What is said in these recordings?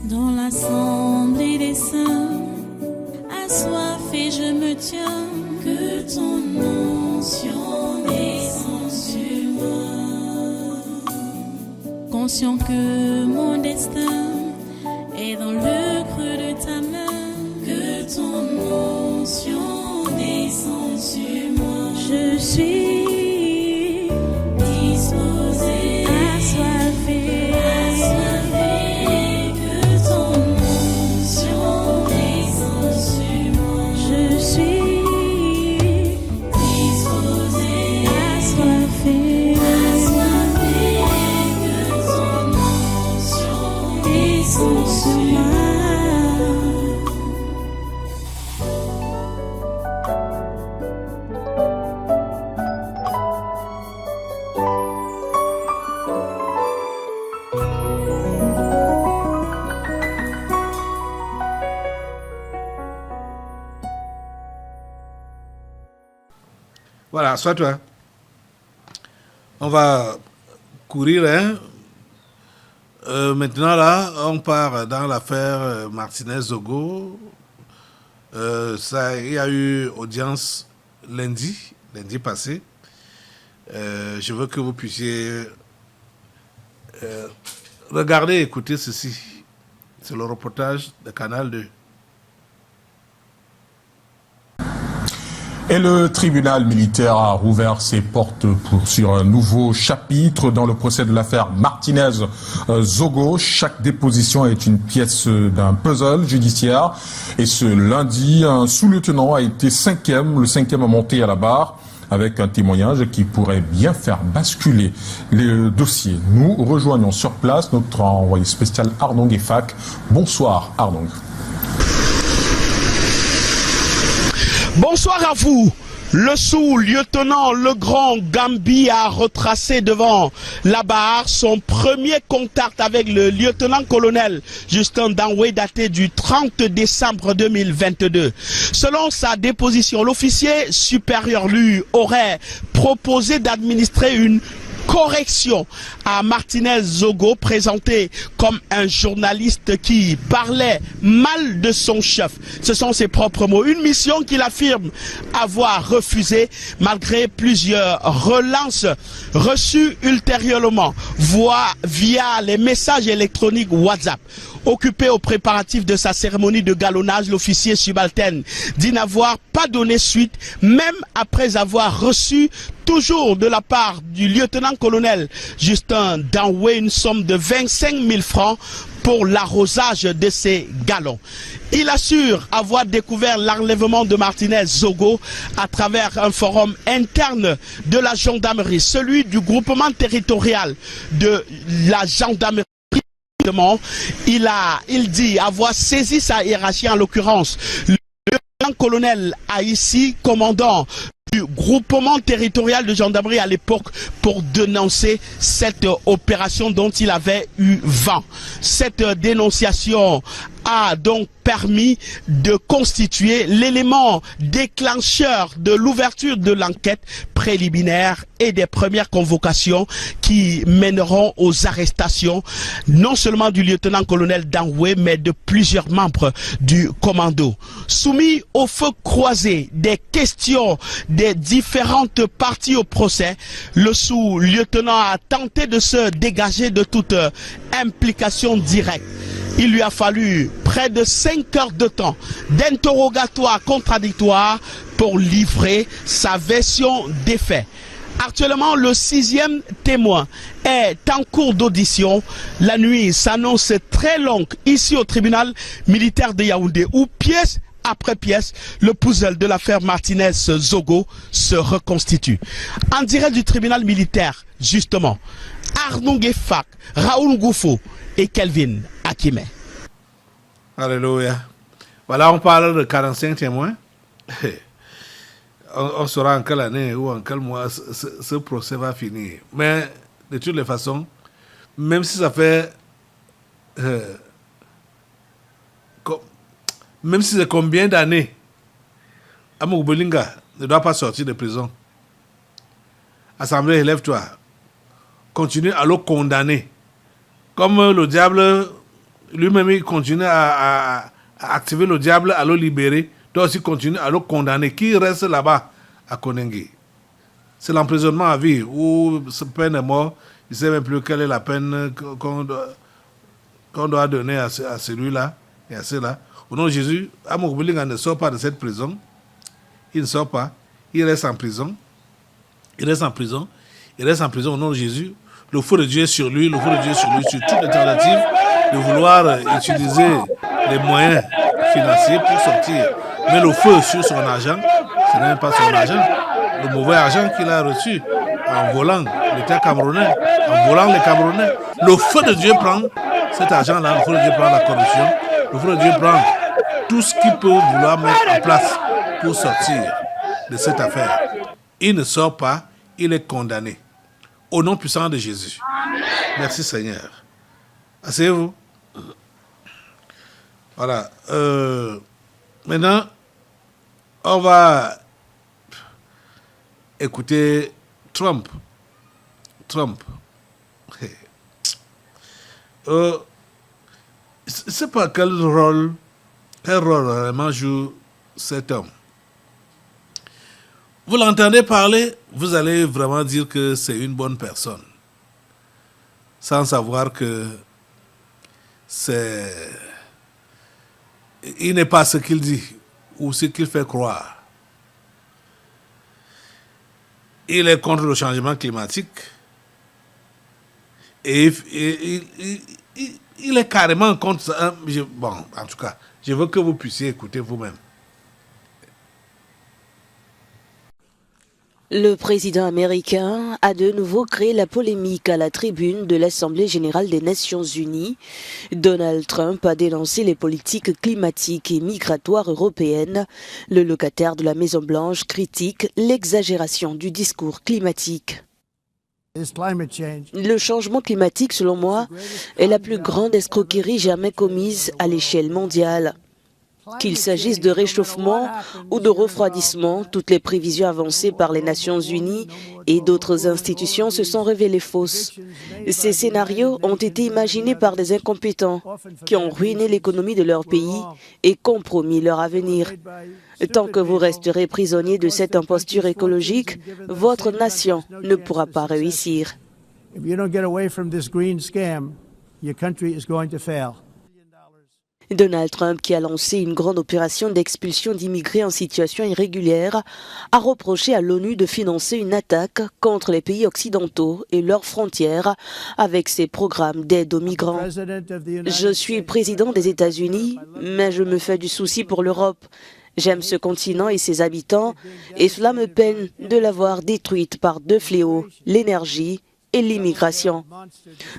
Dans l'assemblée des saints, assoiffé je me tiens, que ton onction descende sur moi. Conscient que mon destin est dans le creux de ta main, que ton onction descende sur moi. Je suis disposé, assoiffé, que ton onction descende sur moi. Je suis disposé, assoiffé, que ton onction descende sur moi. Voilà, soit toi. On va courir, hein. Maintenant, là, on part dans l'affaire Martinez-Zogo. Il y a eu audience lundi passé. Je veux que vous puissiez regarder et écouter ceci. C'est le reportage de Canal 2. Et le tribunal militaire a rouvert ses portes sur un nouveau chapitre dans le procès de l'affaire Martinez-Zogo. Chaque déposition est une pièce d'un puzzle judiciaire. Et ce lundi, un sous-lieutenant a été le cinquième à monter à la barre, avec un témoignage qui pourrait bien faire basculer le dossier. Nous rejoignons sur place notre envoyé spécial Arnong Efak. Bonsoir Arnong. Bonsoir à vous. Le sous-lieutenant Legrand Gambi a retracé devant la barre son premier contact avec le lieutenant-colonel Justin Danwe daté du 30 décembre 2022. Selon sa déposition, l'officier supérieur lui aurait proposé d'administrer une correction à Martinez-Zogo, présenté comme un journaliste qui parlait mal de son chef. Ce sont ses propres mots. Une mission qu'il affirme avoir refusée malgré plusieurs relances reçues ultérieurement via les messages électroniques WhatsApp. Occupé aux préparatifs de sa cérémonie de galonnage, l'officier subalterne dit n'avoir pas donné suite, même après avoir reçu toujours de la part du lieutenant-colonel Justin Danwe une somme de 25 000 francs pour l'arrosage de ses galons. Il assure avoir découvert l'enlèvement de Martinez-Zogo à travers un forum interne de la gendarmerie, celui du groupement territorial de la gendarmerie. Il dit avoir saisi sa hiérarchie, en l'occurrence le lieutenant-colonel Haïssi, commandant du groupement territorial de gendarmerie à l'époque, pour dénoncer cette opération dont il avait eu vent. Cette dénonciation a donc permis de constituer l'élément déclencheur de l'ouverture de l'enquête préliminaire et des premières convocations qui mèneront aux arrestations non seulement du lieutenant-colonel Danwe mais de plusieurs membres du commando. Soumis au feu croisé des questions des différentes parties au procès, le sous-lieutenant a tenté de se dégager de toute implication directe. Il lui a fallu près de 5 heures de temps d'interrogatoire contradictoire pour livrer sa version des faits. Actuellement, le 6e témoin est en cours d'audition. La nuit s'annonce très longue ici au tribunal militaire de Yaoundé, où pièce après pièce, le puzzle de l'affaire Martinez-Zogo se reconstitue. En direct du tribunal militaire, justement, Arnong Efak, Raoul Ngoufo et Kelvin Akime. Alléluia. Voilà, on parle de 45 témoins. On saura en quelle année ou en quel mois ce procès va finir. Mais de toutes les façons, même si ça fait... même si c'est combien d'années, Amouk Bolinga ne doit pas sortir de prison. Assemblée, élève-toi. Continue à le condamner. Comme le diable lui-même il continue à activer le diable, à le libérer, toi aussi continue à le condamner. Qui reste là-bas à Konengi? C'est l'emprisonnement à vie, ou sa peine est mort, il ne sait même plus quelle est la peine qu'on doit donner à celui-là et à ceux-là. Au nom de Jésus, Amour Boulinga ne sort pas de cette prison. Il ne sort pas. Il reste en prison. Il reste en prison. Il reste en prison au nom de Jésus. Le feu de Dieu est sur lui. Le feu de Dieu est sur lui. Sur toutes les tentatives de vouloir utiliser les moyens financiers pour sortir. Mais le feu sur son argent, ce n'est même pas son argent. Le mauvais argent qu'il a reçu en volant l'État camerounais, en volant les Camerounais. Le feu de Dieu prend cet argent-là. Le feu de Dieu prend la corruption. Le feu de Dieu prend tout ce qu'il peut vouloir mettre en place pour sortir de cette affaire. Il ne sort pas, il est condamné. Au nom puissant de Jésus. Merci Seigneur. Asseyez-vous. Voilà. Maintenant, on va écouter Trump. Trump. Je ne sais pas quel rôle vraiment joue cet homme. Vous l'entendez parler, vous allez vraiment dire que c'est une bonne personne, sans savoir que il n'est pas ce qu'il dit ou ce qu'il fait croire. Il est contre le changement climatique et il est carrément contre ça. Bon, en tout cas, je veux que vous puissiez écouter vous-même. Le président américain a de nouveau créé la polémique à la tribune de l'Assemblée générale des Nations unies. Donald Trump a dénoncé les politiques climatiques et migratoires européennes. Le locataire de la Maison-Blanche critique l'exagération du discours climatique. Le changement climatique, selon moi, est la plus grande escroquerie jamais commise à l'échelle mondiale. Qu'il s'agisse de réchauffement ou de refroidissement, toutes les prévisions avancées par les Nations unies et d'autres institutions se sont révélées fausses. Ces scénarios ont été imaginés par des incompétents qui ont ruiné l'économie de leur pays et compromis leur avenir. Tant que vous resterez prisonnier de cette imposture écologique, votre nation ne pourra pas réussir. Donald Trump, qui a lancé une grande opération d'expulsion d'immigrés en situation irrégulière, a reproché à l'ONU de financer une attaque contre les pays occidentaux et leurs frontières avec ses programmes d'aide aux migrants. Je suis président des États-Unis, mais je me fais du souci pour l'Europe. J'aime ce continent et ses habitants, et cela me peine de l'avoir détruite par deux fléaux, l'énergie et l'immigration.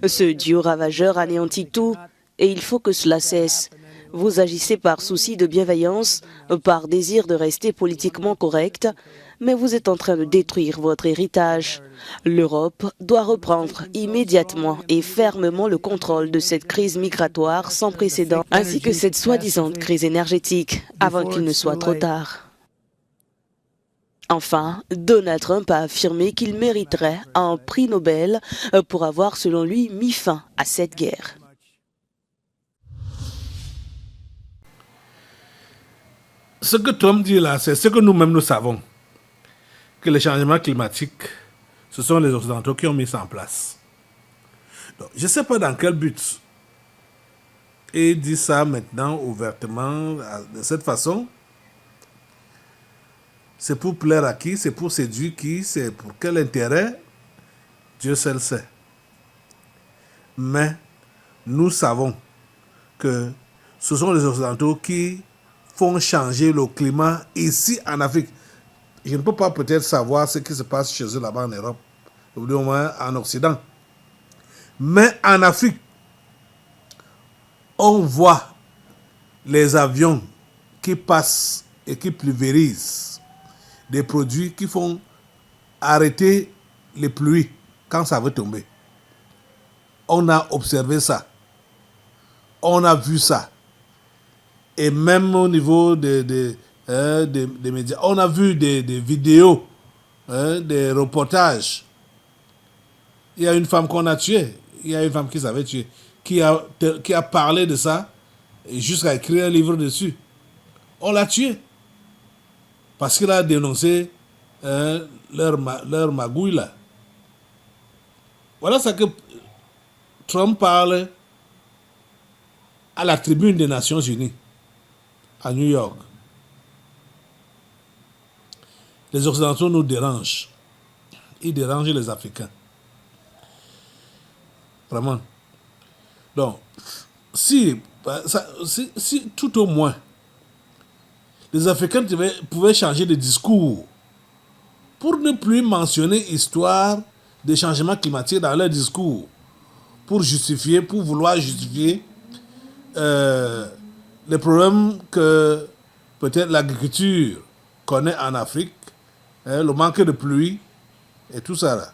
Ce duo ravageur anéantit tout, et il faut que cela cesse. Vous agissez par souci de bienveillance, par désir de rester politiquement correct, mais vous êtes en train de détruire votre héritage. L'Europe doit reprendre immédiatement et fermement le contrôle de cette crise migratoire sans précédent, ainsi que cette soi-disant crise énergétique, avant qu'il ne soit trop tard. Enfin, Donald Trump a affirmé qu'il mériterait un prix Nobel pour avoir, selon lui, mis fin à cette guerre. Ce que Trump dit là, c'est ce que nous-mêmes nous savons. Que les changements climatiques, ce sont les Occidentaux qui ont mis ça en place. Donc, je ne sais pas dans quel but. Et il dit ça maintenant ouvertement, de cette façon. C'est pour plaire à qui? C'est pour séduire qui? C'est pour quel intérêt? Dieu seul sait. Mais nous savons que ce sont les Occidentaux qui font changer le climat ici en Afrique. Je ne peux pas peut-être savoir ce qui se passe chez eux là-bas en Europe, ou du moins en Occident. Mais en Afrique, on voit les avions qui passent et qui pulvérisent des produits qui font arrêter les pluies quand ça veut tomber. On a observé ça. On a vu ça. Et même au niveau des médias, on a vu des vidéos, des reportages. Il y a une femme qu'on a tuée. Il y a une femme qui s'avait tuée. qui a parlé de ça et jusqu'à écrire un livre dessus. On l'a tué parce qu'il a dénoncé leur magouille là. Voilà ce que Trump parle à la tribune des Nations Unies à New York. Les Occidentaux nous dérangent. Ils dérangent les Africains. Vraiment. Donc, si tout au moins les Africains pouvaient changer de discours pour ne plus mentionner histoire des changements climatiques dans leur discours, pour vouloir justifier les problèmes que peut-être l'agriculture connaît en Afrique, le manque de pluie et tout ça là.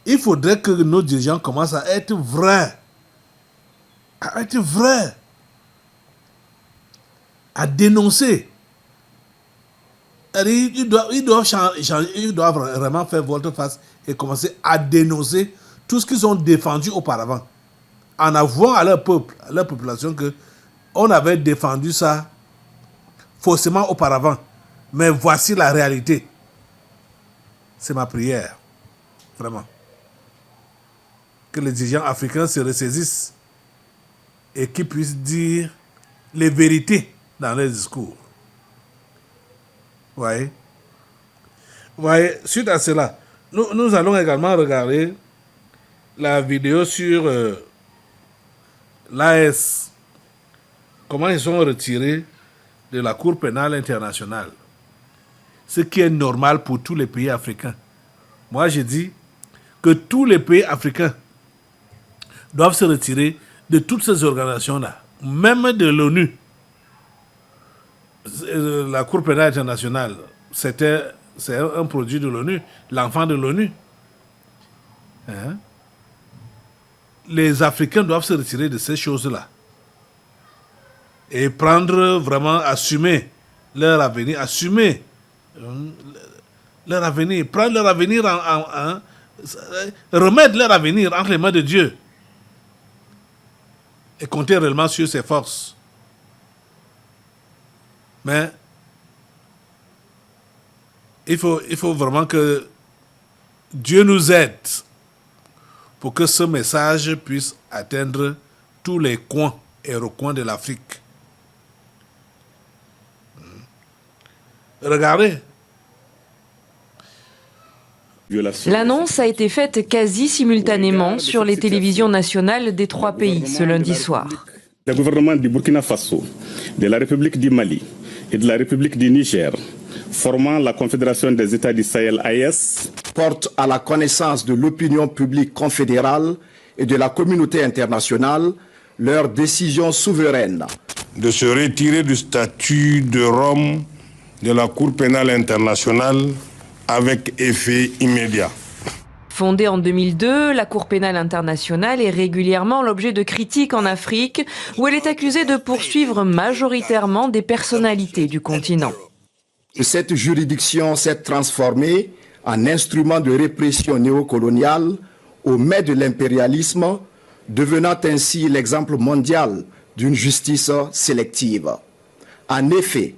Il faudrait que nos dirigeants commencent à être vrais, à dénoncer. Ils doivent vraiment faire volte-face et commencer à dénoncer tout ce qu'ils ont défendu auparavant, en avouant à leur peuple, à leur population que on avait défendu ça faussement auparavant, mais voici la réalité. C'est ma prière, vraiment, que les dirigeants africains se ressaisissent et qu'ils puissent dire les vérités dans leurs discours. Vous voyez, suite à cela, nous allons également regarder la vidéo sur l'AS, comment ils sont retirés de la Cour pénale internationale. Ce qui est normal pour tous les pays africains. Moi, je dis que tous les pays africains doivent se retirer de toutes ces organisations-là, même de l'ONU. La Cour pénale internationale, c'est un produit de l'ONU, l'enfant de l'ONU. Hein? Les Africains doivent se retirer de ces choses-là et prendre vraiment, assumer leur avenir, prendre leur avenir, remettre leur avenir entre les mains de Dieu et compter réellement sur ses forces. Mais il faut vraiment que Dieu nous aide pour que ce message puisse atteindre tous les coins et recoins de l'Afrique. Regardez. L'annonce a été faite quasi simultanément sur les télévisions nationales des 3 pays ce lundi soir. Le gouvernement du Burkina Faso, de la République du Mali et de la République du Niger, formant la Confédération des États du Sahel AES, porte à la connaissance de l'opinion publique confédérale et de la communauté internationale leur décision souveraine de se retirer du statut de Rome de la Cour pénale internationale avec effet immédiat. Fondée en 2002, la Cour pénale internationale est régulièrement l'objet de critiques en Afrique, où elle est accusée de poursuivre majoritairement des personnalités du continent. Cette juridiction s'est transformée en instrument de répression néocoloniale au mets de l'impérialisme, devenant ainsi l'exemple mondial d'une justice sélective. En effet,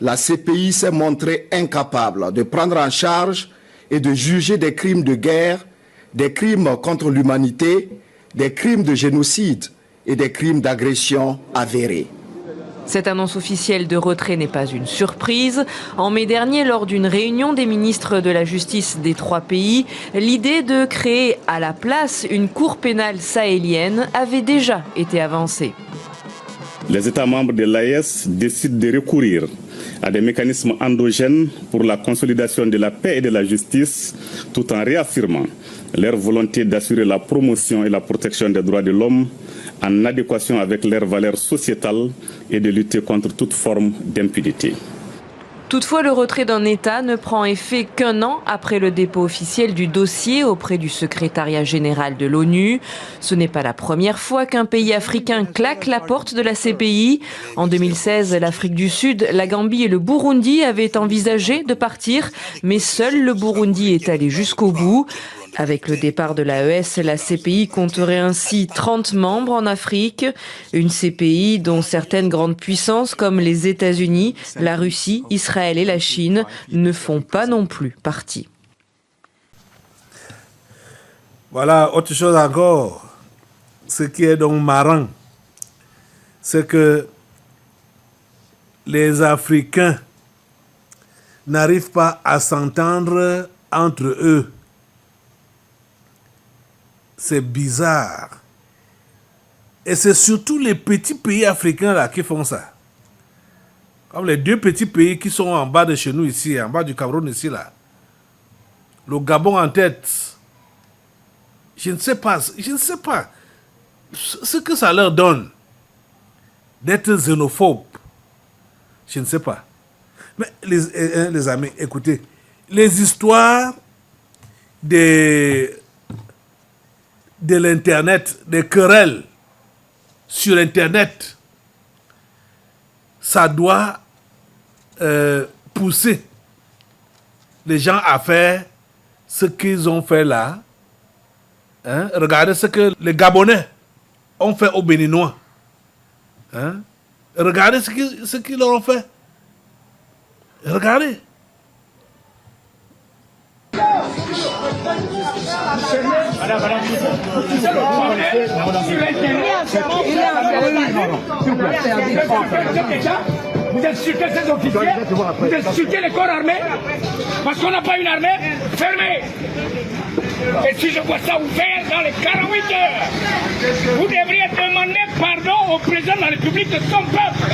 la CPI s'est montrée incapable de prendre en charge et de juger des crimes de guerre, des crimes contre l'humanité, des crimes de génocide et des crimes d'agression avérés. Cette annonce officielle de retrait n'est pas une surprise. En mai dernier, lors d'une réunion des ministres de la Justice des 3 pays, l'idée de créer à la place une cour pénale sahélienne avait déjà été avancée. les États membres de l'AES décident de recourir à des mécanismes endogènes pour la consolidation de la paix et de la justice, tout en réaffirmant leur volonté d'assurer la promotion et la protection des droits de l'homme en adéquation avec leurs valeurs sociétales et de lutter contre toute forme d'impunité. Toutefois, le retrait d'un État ne prend effet qu'1 an après le dépôt officiel du dossier auprès du secrétariat général de l'ONU. Ce n'est pas la première fois qu'un pays africain claque la porte de la CPI. En 2016, l'Afrique du Sud, la Gambie et le Burundi avaient envisagé de partir, mais seul le Burundi est allé jusqu'au bout. Avec le départ de l'AES, la CPI compterait ainsi 30 membres en Afrique. Une CPI dont certaines grandes puissances comme les États-Unis, la Russie, Israël et la Chine ne font pas non plus partie. Voilà, autre chose encore. Ce qui est donc marrant, c'est que les Africains n'arrivent pas à s'entendre entre eux. C'est bizarre. Et c'est surtout les petits pays africains là qui font ça. Comme les deux petits pays qui sont en bas de chez nous ici, en bas du Cameroun ici là. Le Gabon en tête. Je ne sais pas ce que ça leur donne d'être xénophobes. Je ne sais pas. Mais les amis, écoutez, les histoires de l'Internet, des querelles sur Internet, ça doit pousser les gens à faire ce qu'ils ont fait là. Hein? Regardez ce que les Gabonais ont fait aux Béninois. Hein? Regardez ce qu'ils leur ont fait. Regardez. Vous insultez ces officiers, vous insultez les corps armés, parce qu'on n'a pas une armée, fermez. Et si je vois ça vous faire dans les 48 heures, vous devriez demander pardon au président de la République de son peuple.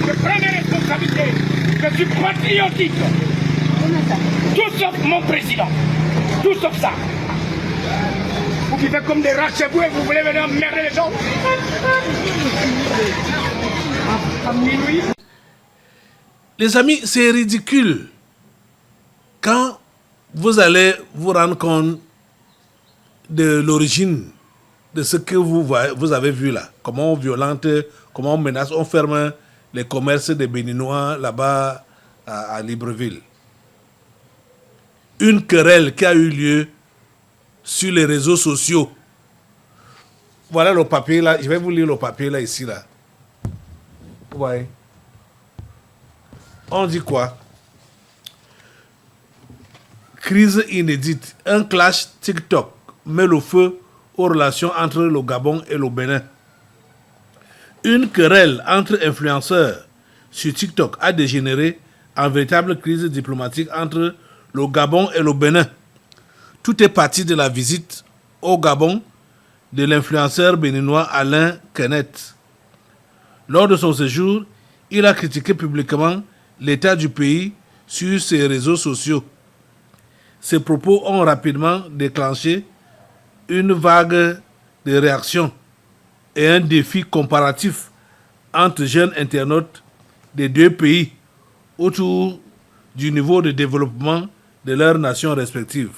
Je prends mes responsabilités, je suis patriotique. Tout sauf mon président, tout sauf ça. Vous qui faites comme des rats chez vous et vous voulez venir emmerder les gens. Les amis, c'est ridicule. Quand vous allez vous rendre compte de l'origine de ce que vous avez vu là, comment on violente, comment on menace, on ferme les commerces des Béninois là-bas à Libreville. Une querelle qui a eu lieu sur les réseaux sociaux. Voilà le papier là, je vais vous lire le papier là, ici là. Ouais. On dit quoi? Crise inédite. Un clash TikTok met le feu aux relations entre le Gabon et le Bénin. Une querelle entre influenceurs sur TikTok a dégénéré en véritable crise diplomatique entre le Gabon et le Bénin. Tout est parti de la visite au Gabon de l'influenceur béninois Alain Kenneth. Lors de son séjour, il a critiqué publiquement l'état du pays sur ses réseaux sociaux. Ces propos ont rapidement déclenché une vague de réactions et un défi comparatif entre jeunes internautes des deux pays autour du niveau de développement de leurs nations respectives.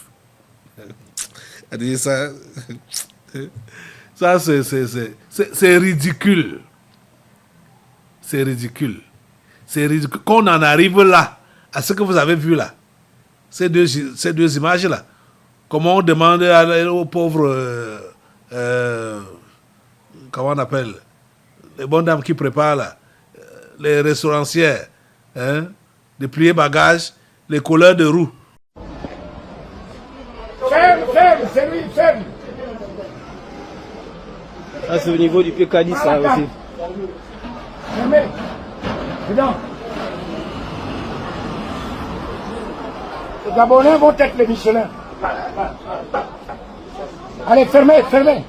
Ça c'est ridicule. C'est ridicule. C'est ridicule. Qu'on en arrive là, à ce que vous avez vu là, ces deux images-là, comment on demande aux pauvres, comment on appelle, les bonnes dames qui préparent là, les restaurancières, hein, de plier bagages, les couleurs de roue. Ferme, c'est lui, ferme. Ah, c'est au niveau du PKD, ça aussi. Fermez. Dedans. Les Gabonais vont être les Michelin. Allez, fermez, fermez.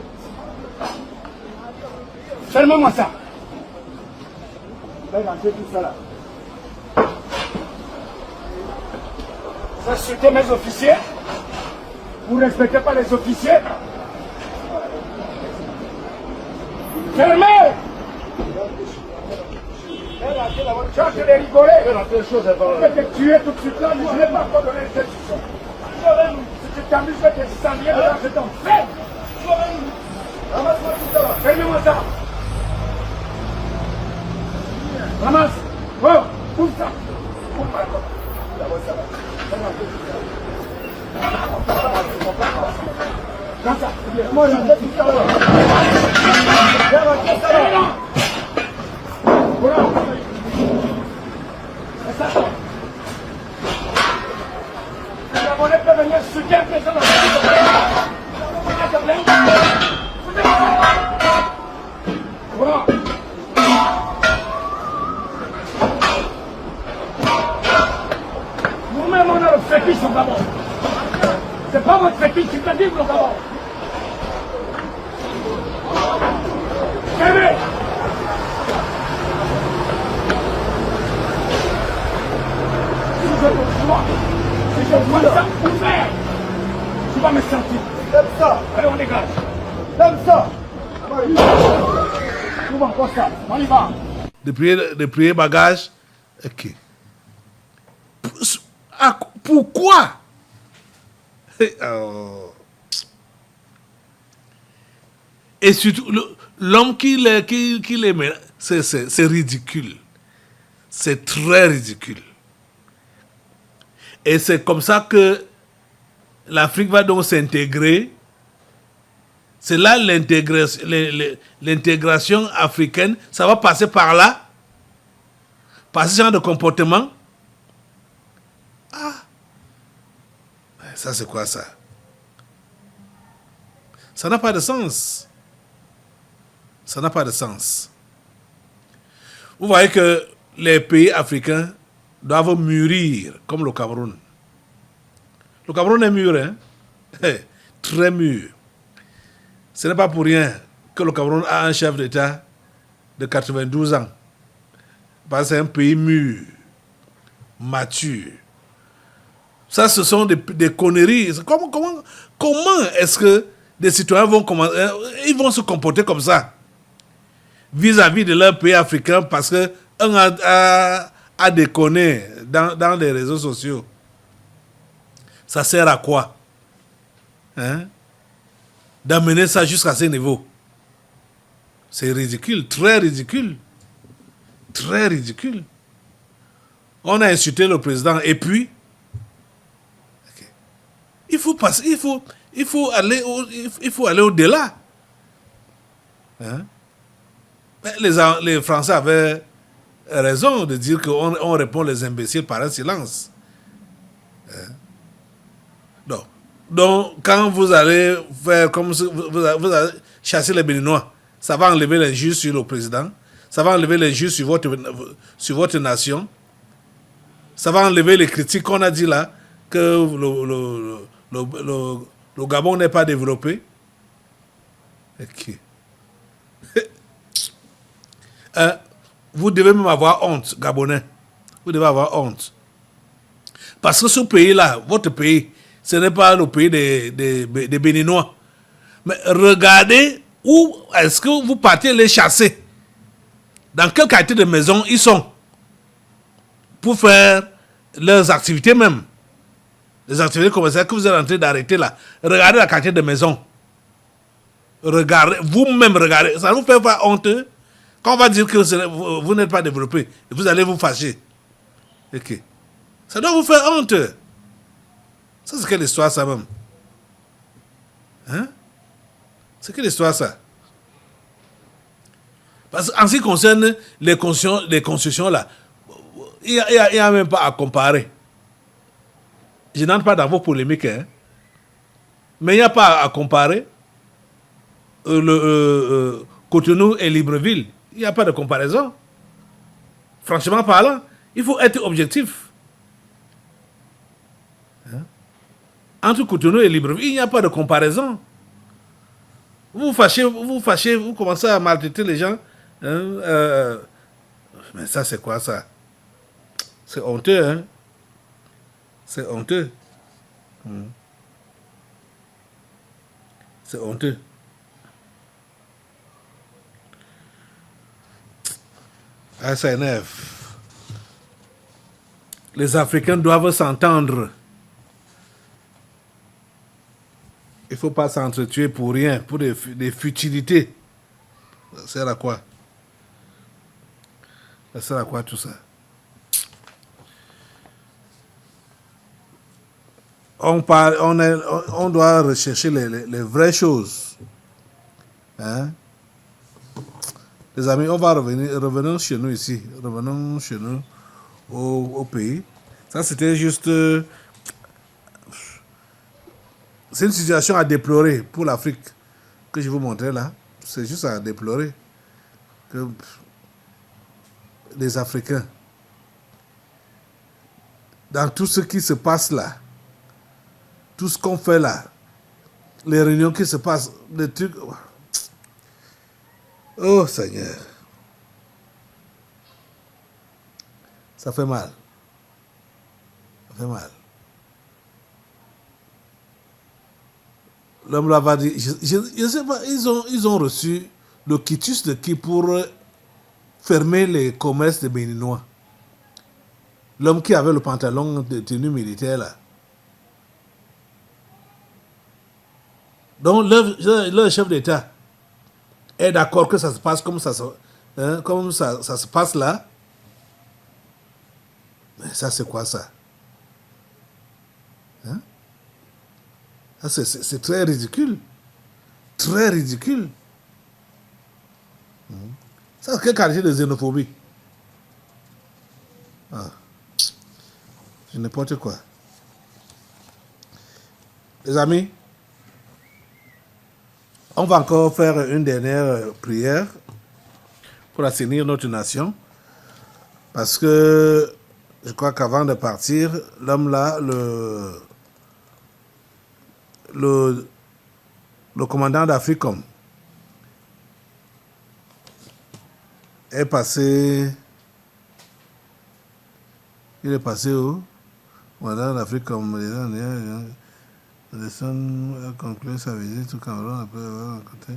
Fermez-moi ça. Regardez tout ça là. Vous insultez mes officiers. Vous ne respectez pas les officiers. Fermez. Tu as de rigoler. Je vais te tuer tout de suite là, mais je n'ai pas encore donné cette instruction. Si tu t'amuses, je vais te salir dedans, je t'en fais. Ramasse-moi tout ça là. Fermez-moi ça. Ramasse. Oh, ouvre ça. Ouvre ça. Nous-mêmes, on a le fétiche au Gabon. C'est pas votre fétiche, c'est pas dit au Gabon. Fermez. Si je vois ça ouvert, tu vas me sentir. Comme ça. Allez, on dégage. Comme ça. Comment encore ça? On y va. De prier bagage. Ok. Pourquoi? Et surtout, l'homme qui les met, c'est ridicule. C'est très ridicule. Et c'est comme ça que l'Afrique va donc s'intégrer. C'est là l'intégration africaine. Ça va passer par là. Par ce genre de comportement. Ah. Ça, c'est quoi ça? Ça n'a pas de sens. Ça n'a pas de sens. Vous voyez que les pays africains doivent mûrir, comme le Cameroun. Le Cameroun est mûr, hein? Très mûr. Ce n'est pas pour rien que le Cameroun a un chef d'État de 92 ans. Parce que c'est un pays mûr, mature. Ça, ce sont des conneries. Comment est-ce que des citoyens ils vont se comporter comme ça vis-à-vis de leur pays africain parce que un a déconné dans les réseaux sociaux? Ça sert à quoi? Hein? D'amener ça jusqu'à ce niveau. C'est ridicule, très ridicule. Très ridicule. On a insulté le président et puis il faut aller au-delà. Hein? Les Français avaient raison de dire qu'on répond les imbéciles par un silence. Hein? Donc, quand vous allez faire comme vous allez chasser les Béninois, ça va enlever l'injure sur le président, ça va enlever l'injure sur votre nation, ça va enlever les critiques qu'on a dit là, que le Gabon n'est pas développé. Okay. Vous devez même avoir honte, Gabonais. Vous devez avoir honte. Parce que ce pays-là, votre pays, ce n'est pas le pays des Béninois. Mais regardez où est-ce que vous partez les chasser. Dans quel quartier de maison ils sont. Pour faire leurs activités même. Les activités commerciales que vous êtes en train d'arrêter là. Regardez la quartier de maison. Regardez, vous-même regardez. Ça vous fait pas honteux? Quand on va dire que vous n'êtes pas développé, vous allez vous fâcher. Ok. Ça doit vous faire honte. Ça, c'est quelle histoire, ça même? Hein? C'est quelle histoire, ça? Parce qu'en ce qui concerne les constructions, là, il n'y a même pas à comparer. Je n'entre pas dans vos polémiques, hein? Mais il n'y a pas à comparer. Cotonou et Libreville, il n'y a pas de comparaison. Franchement parlant, il faut être objectif. Hein? Entre Cotonou et Libreville, il n'y a pas de comparaison. Vous fâchez, vous commencez à maltraiter les gens. Hein? Mais ça, c'est quoi ça? C'est honteux, hein? C'est honteux. C'est honteux. Ah, ça énerve. Les Africains doivent s'entendre. Il ne faut pas s'entretuer pour rien, pour des futilités. Ça sert à quoi? Ça sert à quoi tout ça? On doit rechercher les vraies choses. Hein? Les amis, on va revenons chez nous ici. Revenons chez nous au pays. Ça, c'était juste... c'est une situation à déplorer pour l'Afrique que je vous montrais là. C'est juste à déplorer que les Africains, dans tout ce qui se passe là, tout ce qu'on fait là, les réunions qui se passent, les trucs... Oh Seigneur, ça fait mal. Ça fait mal. L'homme là va dire, je ne sais pas, ils ont reçu le quitus de qui pour fermer les commerces des Béninois. L'homme qui avait le pantalon de tenue militaire là. Donc le chef d'État est d'accord que ça se passe comme ça se passe là. Mais ça c'est quoi ça? Hein? C'est très ridicule. Très ridicule. Ça, c'est quel quartier de xénophobie? Ah. C'est n'importe quoi. Les amis, on va encore faire une dernière prière pour assainir notre nation. Parce que je crois qu'avant de partir, l'homme là, le commandant d'Africom est passé. Il est passé où? Commandant d'Africom a conclu sa visite au Cameroun après avoir rencontré.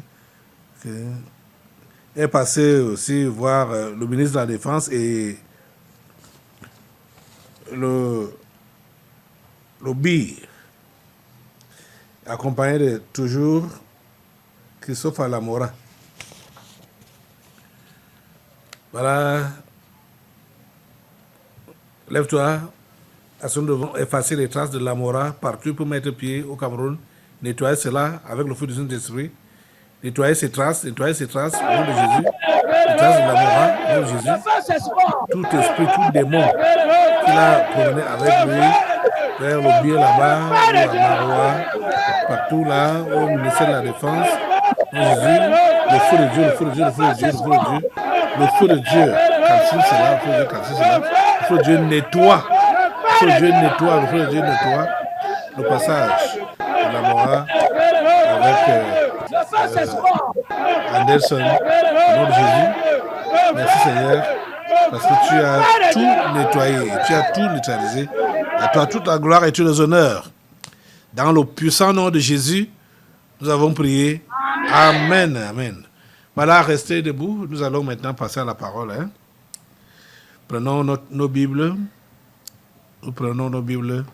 Il est passé aussi voir le ministre de la Défense et le BIR, accompagné de toujours Christophe Alamora. Voilà. Lève-toi. Nous devons effacer les traces de Lamora partout pour mettre pied au Cameroun. Nettoyer cela avec le feu du Saint-Esprit. Nettoyer ces traces au nom de Jésus. Les traces de Lamora au nom de Jésus. Tout esprit, tout démon qu'il a promené avec lui vers le biais là-bas, ou à Maroua, partout là, au ministère de la Défense. Jésus, le feu de Dieu, le feu de Dieu, le feu de Dieu, le feu de Dieu. Le feu de Dieu, calcine cela, le feu de Dieu, calcine cela. Le feu de Dieu nettoie. Le feu de Dieu nettoie, le feu de Dieu nettoie le passage de Lamora avec Anderson, au nom de Jésus. Merci Seigneur, parce que tu as tout nettoyé, tu as tout neutralisé. À toi toute la gloire et tous les honneurs. Dans le puissant nom de Jésus, nous avons prié. Amen, amen. Voilà, restez debout. Nous allons maintenant passer à la parole. Hein. Prenons nos Bibles. Nous prenons nos Bibles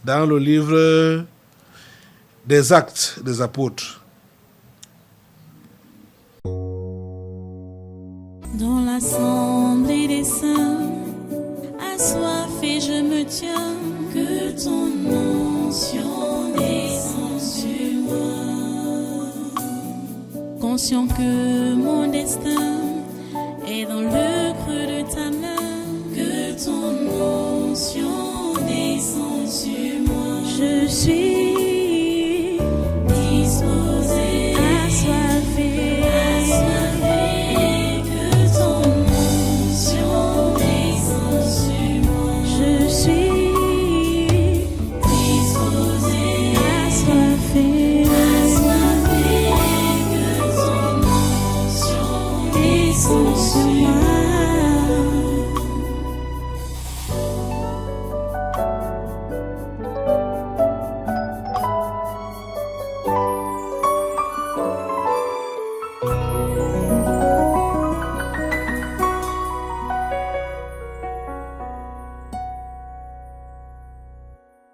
dans le livre des Actes des Apôtres. Dans l'assemblée des saints, assoiffé je me tiens, que ton onction descende sur moi. Conscient que mon destin est dans le creux de ta main, que ton onction descende sur moi. Je suis